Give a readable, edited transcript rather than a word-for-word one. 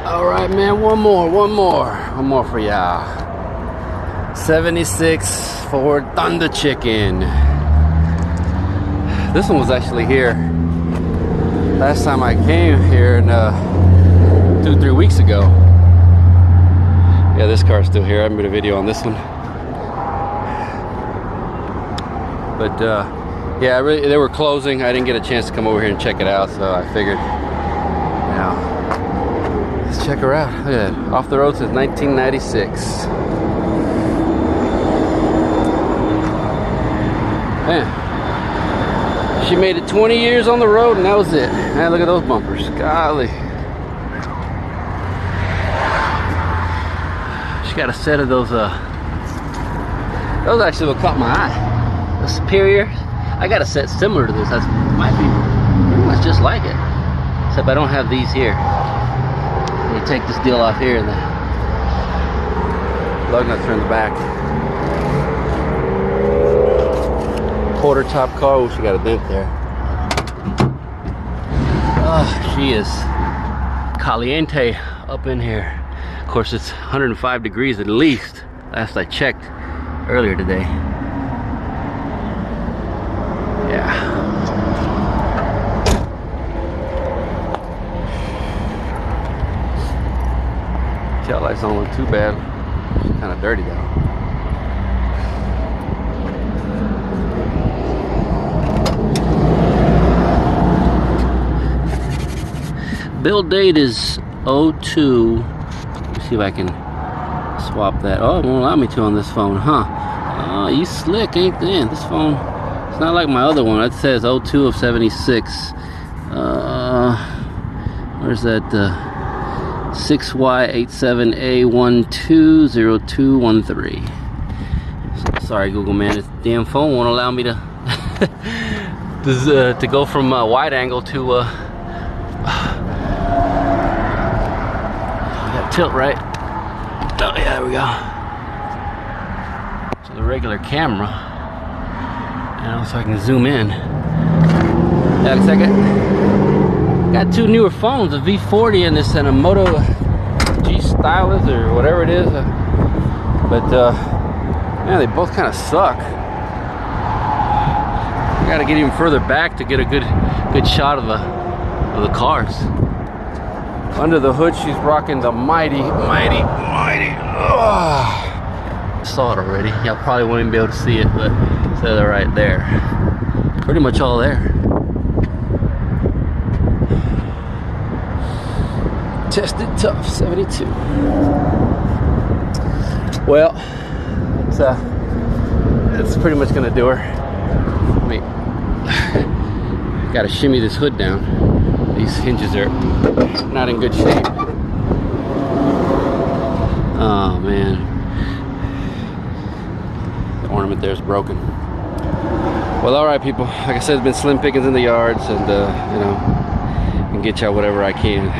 All right, man, one more for y'all. 76 Ford Thunderchicken. This one was actually here last time I came here, 2-3 weeks ago. Yeah, this car's still here. I made a video on this one. But yeah, they were closing. I didn't get a chance to come over here and check it out, so I figured, now, let's check her out. Look at that. Off the road since 1996. Man, she made it 20 years on the road, and that was it. Man, look at those bumpers. Golly. She got a set of those actually what caught my eye. The Superior. I got a set similar to this. That might be pretty much just like it, except I don't have these here. You take this deal off here and the lug nuts are in the back. Quarter top car. Oh, she got a dent there. Oh, she is caliente up in here. Of course, it's 105 degrees at least. Last I checked earlier today. Yeah. Tail lights don't look too bad. It's kind of dirty though. Build date is 02. Let me see if I can swap that. Oh, it won't allow me to on this phone, huh? Oh, you slick, ain't they? This phone, it's not like my other one. It says 02 of 76. Where's that? 6Y87A120213. Sorry, Google, man. This damn phone won't allow me to to go from wide angle to tilt, right? Oh yeah, there we go. So the regular camera, and also I can zoom in. Got a second. Got two newer phones, a V40 and this, and a Moto G Stylus or whatever it is. But man, they both kind of suck. I got to get even further back to get a good shot of the cars. Under the hood, she's rocking the mighty. I saw it already. Y'all probably won't even be able to see it, but it's right there. Pretty much all there. Tested tough, 72. Well, it's pretty much gonna do her. I mean, gotta shimmy this hood down. These hinges are not in good shape. Oh man, the ornament there is broken. Well, all right, people. Like I said, it's been slim pickings in the yards, and you know, I can get y'all whatever I can.